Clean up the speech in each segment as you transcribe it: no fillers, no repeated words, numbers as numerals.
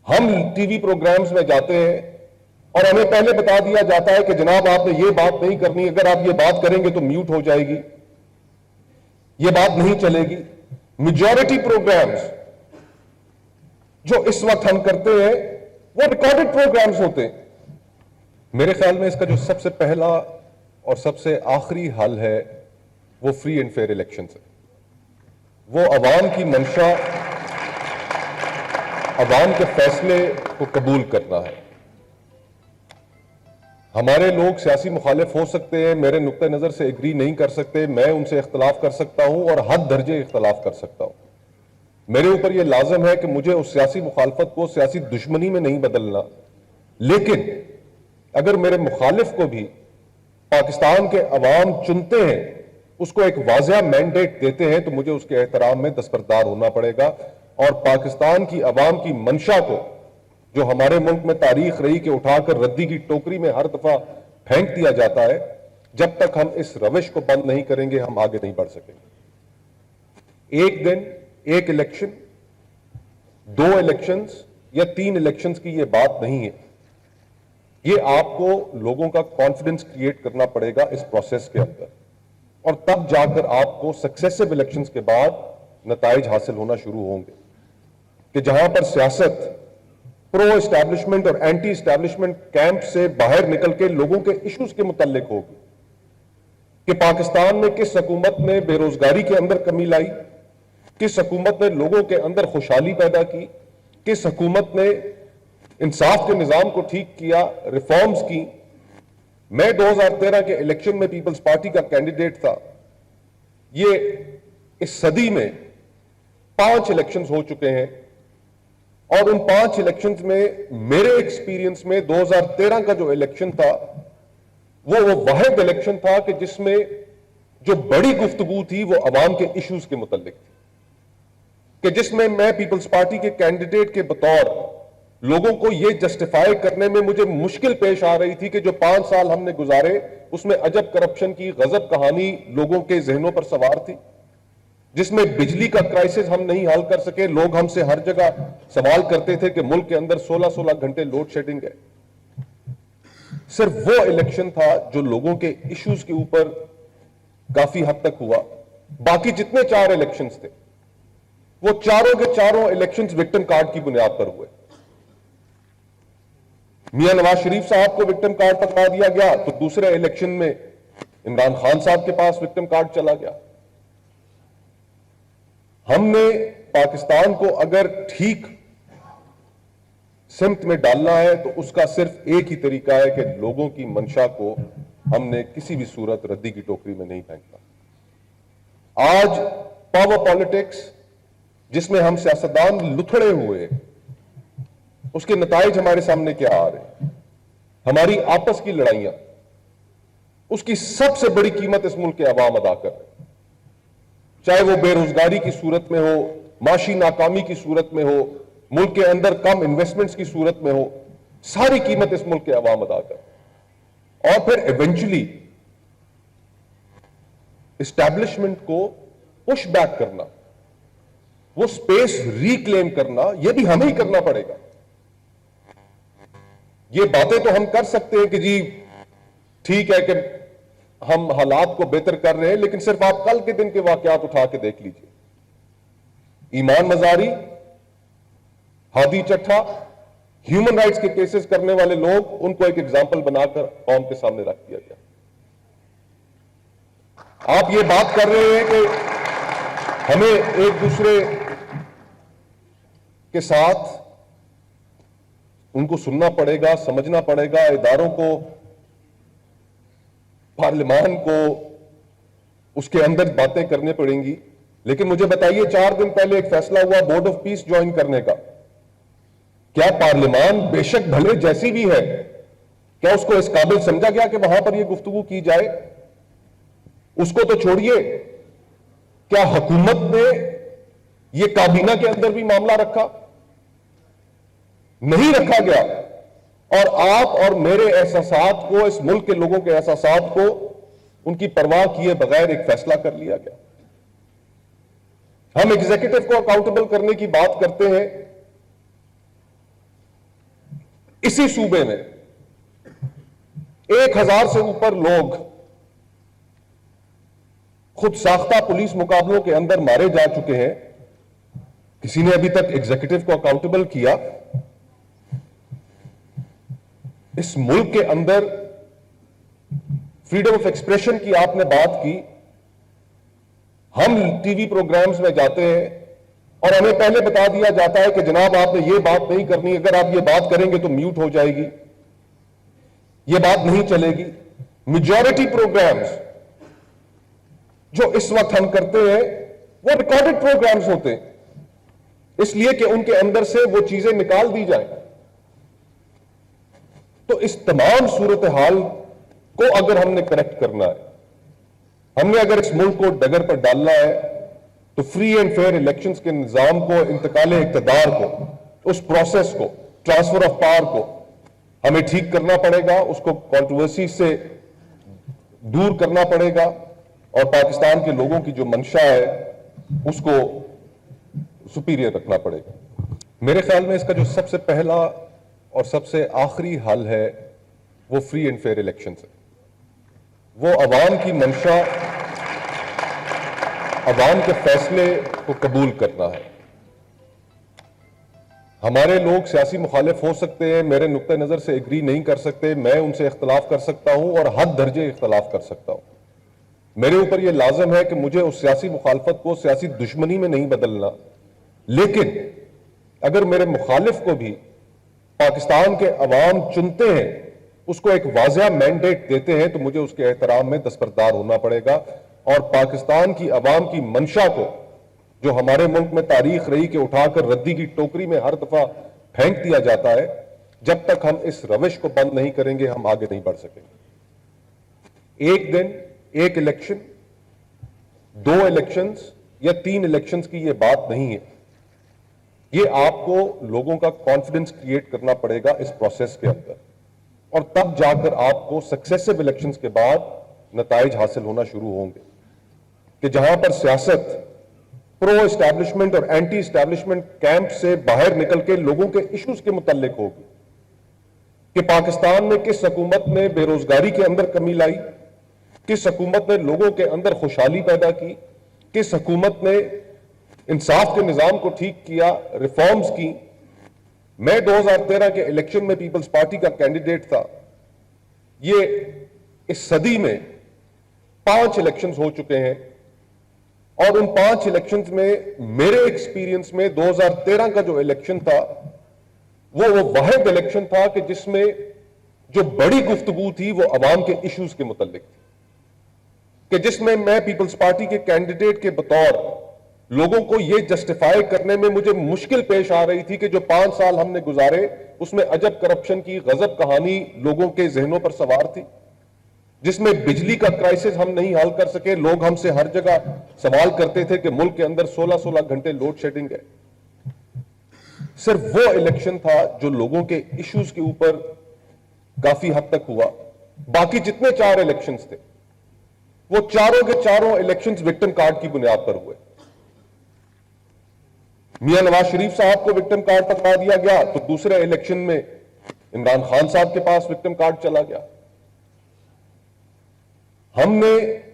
हम TV programmes में जाते हैं और हमें पहले बता दिया जाता है कि जनाब आपने ये बात नहीं करनी, अगर आप ये बात करेंगे तो म्यूट हो जाएगी, ये बात नहीं चलेगी। मेजॉरिटी प्रोग्राम्स जो इस वक्त हम करते हैं वो रिकॉर्डेड प्रोग्राम्स होते हैं। मेरे ख्याल में इसका जो सबसे पहला और सबसे आखिरी हल है वो फ्री एंड फेयर इलेक्शन है। वो अवाम की मंशा, अवाम के फैसले को कबूल करना है। हमारे लोग सियासी मुखालिफ हो सकते हैं, मेरे नुक्ते नजर से एग्री नहीं कर सकते, मैं उनसे इख्तलाफ कर सकता हूं और हद दर्जे इख्तलाफ कर सकता हूं। मेरे ऊपर यह लाजम है कि मुझे उस सियासी मुखालफत को सियासी दुश्मनी में नहीं बदलना, लेकिन अगर मेरे मुखालिफ को भी पाकिस्तान के अवाम चुनते हैं, उसको एक वाज़ेह मैंडेट देते हैं, तो मुझे उसके एहतराम में दस्तबरदार होना पड़ेगा। और पाकिस्तान की अवाम की मंशा को, जो हमारे मुल्क में तारीख रही कि उठाकर रद्दी की टोकरी में हर दफा फेंक दिया जाता है, जब तक हम इस रविश को बंद नहीं करेंगे हम आगे नहीं बढ़ सकेंगे। एक दिन एक इलेक्शन, 2 इलेक्शंस या 3 इलेक्शंस की यह बात नहीं है। ये आपको लोगों का कॉन्फिडेंस क्रिएट करना पड़ेगा इस प्रोसेस के अंदर, और तब जाकर आपको सक्सेसिव इलेक्शंस के बाद नताइज हासिल होना शुरू होंगे कि जहां पर सियासत प्रो एस्टैब्लिशमेंट और एंटी एस्टैब्लिशमेंट कैंप से बाहर निकल के लोगों के इश्यूज के मुताल्लिक होगी कि पाकिस्तान में किस हुकूमत ने बेरोजगारी के अंदर कमी लाई, किस हुकूमत ने लोगों के अंदर खुशहाली पैदा की, किस हुकूमत ने इंसाफ के निजाम को ठीक किया, रिफॉर्म्स की। मैं 2013 के इलेक्शन में पीपल्स पार्टी का कैंडिडेट था। ये इस सदी में 5 इलेक्शंस हो चुके हैं और उन 5 इलेक्शंस में मेरे एक्सपीरियंस में 2013 का जो इलेक्शन था वो वाहिद इलेक्शन था कि जिसमें जो बड़ी गुफ्तगू थी वो अवाम के इश्यूज के मुताल्लिक थी, कि जिसमें मैं पीपल्स पार्टी के कैंडिडेट के बतौर लोगों को यह जस्टिफाई करने में मुझे मुश्किल पेश आ रही थी कि जो 5 साल हमने गुजारे उसमें अजब करप्शन की गजब कहानी लोगों के जहनों पर सवार थी, जिसमें बिजली का क्राइसिस हम नहीं हल कर सके। लोग हमसे हर जगह सवाल करते थे कि मुल्क के अंदर 16-16 घंटे लोड शेडिंग है। सिर्फ वो इलेक्शन था जो लोगों के इश्यूज के ऊपर काफी हद तक हुआ। बाकी जितने 4 इलेक्शंस थे वो चारों के चारों इलेक्शंस विक्टिम कार्ड की बुनियाद पर हुए। मियां नवाज शरीफ साहब को विक्टिम कार्ड पकड़ा दिया गया तो दूसरे इलेक्शन में इमरान खान साहब के पास विक्टिम कार्ड चला गया। हमने पाकिस्तान को अगर ठीक सिमत में डालना है तो उसका सिर्फ एक ही तरीका है कि लोगों की मंशा को हमने किसी भी सूरत रद्दी की टोकरी में नहीं फेंकना। आज पावर पॉलिटिक्स जिसमें हम सियासतदान लुथड़े हुए, उसके नताइज हमारे सामने क्या आ रहे हैं? हमारी आपस की लड़ाइयां, उसकी सबसे बड़ी कीमत इस मुल्क के अवाम अदा कर रहे हैं, चाहे वो बेरोजगारी की सूरत में हो, माशी नाकामी की सूरत में हो, मुल्क के अंदर कम इन्वेस्टमेंट्स की सूरत में हो, सारी कीमत इस मुल्क के अवाम अदा कर। और फिर इवेंचुअली एस्टैब्लिशमेंट को पुश बैक करना, वो स्पेस रिक्लेम करना, यह भी हमें ही करना पड़ेगा। ये बातें तो हम कर सकते हैं कि जी ठीक है कि हम हालात को बेहतर कर रहे हैं, लेकिन सिर्फ आप कल के दिन के वाकयात उठा के देख लीजिए। ईमान मजारी, हादी चट्ठा, ह्यूमन राइट्स के केसेस करने वाले लोग, उनको एक एग्जाम्पल बनाकर कौम के सामने रख दिया गया। आप ये बात कर रहे हैं कि हमें एक दूसरे के साथ उनको सुनना पड़ेगा, समझना पड़ेगा, इदारों को, पार्लियामान को उसके अंदर बातें करनी पड़ेंगी। लेकिन मुझे बताइए, 4 दिन पहले एक फैसला हुआ बोर्ड ऑफ पीस ज्वाइन करने का। क्या पार्लियामान बेशक भले जैसी भी है, क्या उसको इस काबिल समझा गया कि वहां पर यह गुफ्तगू की जाए? उसको तो छोड़िए, क्या हुकूमत ने यह काबीना के अंदर भी मामला रखा? नहीं रखा गया। और आप और मेरे एहसासात को, इस मुल्क के लोगों के एहसासात को उनकी परवाह किए बगैर एक फैसला कर लिया गया। हम एग्जीक्यूटिव को अकाउंटेबल करने की बात करते हैं, इसी सूबे में 1000 से ऊपर लोग खुद साख्ता पुलिस मुकाबलों के अंदर मारे जा चुके हैं। किसी ने अभी तक एग्जीक्यूटिव को अकाउंटेबल किया? इस मुल्क के अंदर फ्रीडम ऑफ एक्सप्रेशन की आपने बात की। हम टीवी प्रोग्राम्स में जाते हैं और हमें पहले बता दिया जाता है कि जनाब आपने ये बात नहीं करनी, अगर आप ये बात करेंगे तो म्यूट हो जाएगी, ये बात नहीं चलेगी। मेजॉरिटी प्रोग्राम्स जो इस वक्त हम करते हैं वो रिकॉर्डेड प्रोग्राम्स होते हैं, इसलिए कि उनके अंदर से वो चीजें निकाल दी जाए। तो इस तमाम सूरत हाल को अगर हमने करेक्ट करना है, हमने अगर इस मुल्क को डगर पर डालना है, तो फ्री एंड फेयर इलेक्शंस के निजाम को, इंतकाले इक्तदार को, उस प्रोसेस को, ट्रांसफर ऑफ पावर को हमें ठीक करना पड़ेगा, उसको कंट्रोवर्सी से दूर करना पड़ेगा और पाकिस्तान के लोगों की जो मंशा है उसको सुपीरियर रखना पड़ेगा। मेरे ख्याल में इसका जो सबसे पहला और सबसे आखिरी हल है वो फ्री एंड फेयर इलेक्शन है। वो अवाम की मंशा, अवाम के फैसले को कबूल करना है। हमारे लोग सियासी मुखालिफ हो सकते हैं, मेरे नुक्ते नजर से एग्री नहीं कर सकते, मैं उनसे इख्तलाफ कर सकता हूं और हद दर्जे इख्तलाफ कर सकता हूं। मेरे ऊपर यह लाजम है कि मुझे उस सियासी मुखालफत को सियासी दुश्मनी में नहीं बदलना, लेकिन अगर मेरे मुखालिफ को भी पाकिस्तान के अवाम चुनते हैं, उसको एक वाज़ेह मैंडेट देते हैं, तो मुझे उसके एहतराम में दस्तबरदार होना पड़ेगा और पाकिस्तान की अवाम की मंशा को, जो हमारे मुल्क में तारीख रही कि उठाकर रद्दी की टोकरी में हर दफा फेंक दिया जाता है, जब तक हम इस रविश को बंद नहीं करेंगे हम आगे नहीं बढ़ सकेंगे। एक दिन एक इलेक्शन, 2 इलेक्शंस या 3 इलेक्शंस की यह बात नहीं है। ये आपको लोगों का कॉन्फिडेंस क्रिएट करना पड़ेगा इस प्रोसेस के अंदर, और तब जाकर आपको सक्सेसिव इलेक्शंस के बाद नताइज हासिल होना शुरू होंगे कि जहां पर सियासत प्रो एस्टैब्लिशमेंट और एंटी एस्टैब्लिशमेंट कैंप से बाहर निकल के लोगों के इश्यूज के मुताल्लिक होगी कि पाकिस्तान में किस हुकूमत ने बेरोजगारी के अंदर कमी लाई, किस हुकूमत ने लोगों के अंदर खुशहाली पैदा की, किस हुकूमत ने इंसाफ के निजाम को ठीक किया, रिफॉर्म्स की। मैं 2013 के इलेक्शन में पीपल्स पार्टी का कैंडिडेट था। ये इस सदी में 5 इलेक्शंस हो चुके हैं और उन 5 इलेक्शंस में मेरे एक्सपीरियंस में 2013 का जो इलेक्शन था वो वाहिद इलेक्शन था कि जिसमें जो बड़ी गुफ्तगू थी वो अवाम के इश्यूज के मुताल्लिक थी, कि जिसमें मैं पीपल्स पार्टी के कैंडिडेट के बतौर लोगों को यह जस्टिफाई करने में मुझे मुश्किल पेश आ रही थी कि जो 5 साल हमने गुजारे उसमें अजब करप्शन की गजब कहानी लोगों के जहनों पर सवार थी, जिसमें बिजली का क्राइसिस हम नहीं हल कर सके। लोग हमसे हर जगह सवाल करते थे कि मुल्क के अंदर 16-16 घंटे लोड शेडिंग है। सिर्फ वो इलेक्शन था जो लोगों के इश्यूज के ऊपर काफी हद तक हुआ। बाकी जितने 4 इलेक्शंस थे वो चारों के चारों इलेक्शंस विक्टिम कार्ड की बुनियाद पर हुए। मियां नवाज शरीफ साहब को विक्टिम कार्ड पकड़ा दिया गया तो दूसरे इलेक्शन में इमरान खान साहब के पास विक्टिम कार्ड चला गया। हमने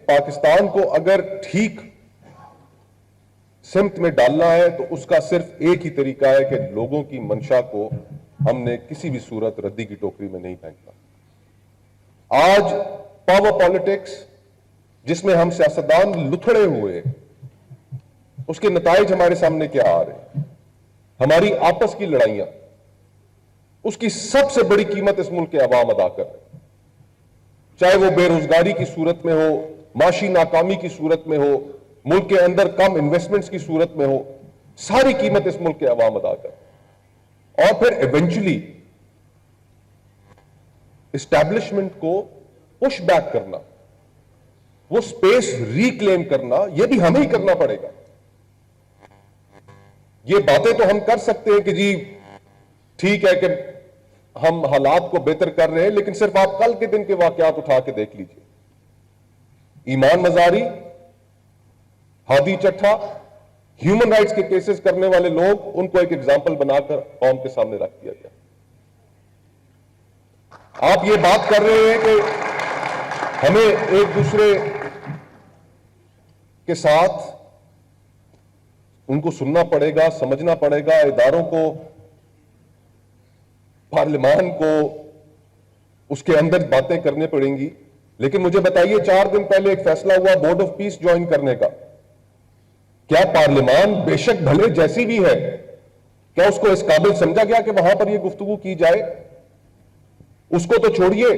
पाकिस्तान को अगर ठीक सिमत में डालना है तो उसका सिर्फ एक ही तरीका है कि लोगों की मंशा को हमने किसी भी सूरत रद्दी की टोकरी में नहीं फेंकना। आज पावर पॉलिटिक्स जिसमें हम सियासतदान लुथड़े हुए, उसके नताइज हमारे सामने क्या आ रहे हैं? हमारी आपस की लड़ाइयां, उसकी सबसे बड़ी कीमत इस मुल्क के अवाम अदा कर रहे हैं, चाहे वो बेरोजगारी की सूरत में हो, माशी नाकामी की सूरत में हो, मुल्क के अंदर कम इन्वेस्टमेंट्स की सूरत में हो, सारी कीमत इस मुल्क के अवाम अदा कर। और फिर इवेंचुअली एस्टैब्लिशमेंट को पुश बैक करना, वो स्पेस रिक्लेम करना, यह भी हमें ही करना पड़ेगा। ये बातें तो हम कर सकते हैं कि जी ठीक है कि हम हालात को बेहतर कर रहे हैं, लेकिन सिर्फ आप कल के दिन के वाकयात उठा के देख लीजिए। ईमान मजारी, हादी चट्ठा, ह्यूमन राइट्स के केसेस करने वाले लोग, उनको एक एग्जाम्पल बनाकर कौम के सामने रख दिया गया। आप ये बात कर रहे हैं कि हमें एक दूसरे के साथ उनको सुनना पड़ेगा, समझना पड़ेगा, इदारों को, पार्लियामान को उसके अंदर बातें करनी पड़ेंगी। लेकिन मुझे बताइए, 4 दिन पहले एक फैसला हुआ बोर्ड ऑफ पीस ज्वाइन करने का। क्या पार्लियामान बेशक भले जैसी भी है, क्या उसको इस काबिल समझा गया कि वहां पर यह गुफ्तगू की जाए? उसको तो छोड़िए,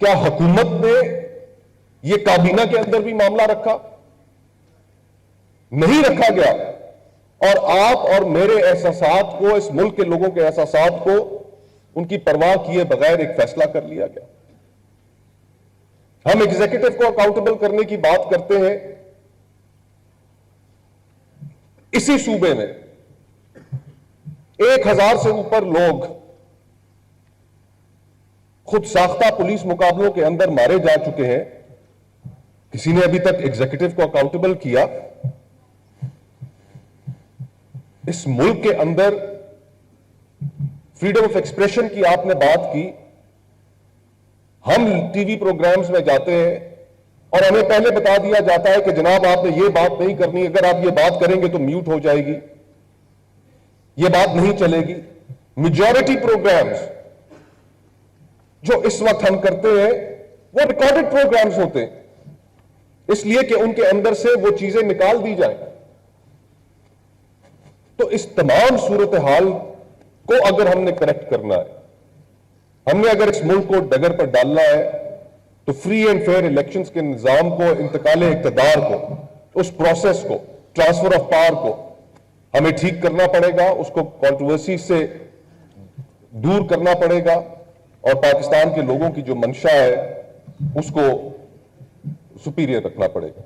क्या हुकूमत ने यह काबीना के अंदर भी मामला रखा? नहीं रखा गया। और आप और मेरे एहसासात को, इस मुल्क के लोगों के एहसासात को उनकी परवाह किए बगैर एक फैसला कर लिया गया। हम एग्जीक्यूटिव को अकाउंटेबल करने की बात करते हैं। इसी सूबे में 1000 से ऊपर लोग खुद साख्ता पुलिस मुकाबलों के अंदर मारे जा चुके हैं। किसी ने अभी तक एग्जीक्यूटिव को अकाउंटेबल किया? इस मुल्क के अंदर फ्रीडम ऑफ एक्सप्रेशन की आपने बात की। हम टीवी प्रोग्राम्स में जाते हैं और हमें पहले बता दिया जाता है कि जनाब आपने ये बात नहीं करनी, अगर आप ये बात करेंगे तो म्यूट हो जाएगी, ये बात नहीं चलेगी। मेजॉरिटी प्रोग्राम्स जो इस वक्त हम करते हैं वो रिकॉर्डेड प्रोग्राम्स होते हैं, इसलिए कि उनके अंदर से वो चीजें निकाल दी जाए। तो इस तमाम सूरत हाल को अगर हमने करेक्ट करना है, हमने अगर इस मुल्क को डगर पर डालना है, तो फ्री एंड फेयर इलेक्शंस के निजाम को, इंतकाले इक़्तिदार को, उस प्रोसेस को, ट्रांसफर ऑफ पावर को हमें ठीक करना पड़ेगा, उसको कंट्रोवर्सी से दूर करना पड़ेगा और पाकिस्तान के लोगों की जो मंशा है उसको सुपीरियर रखना पड़ेगा।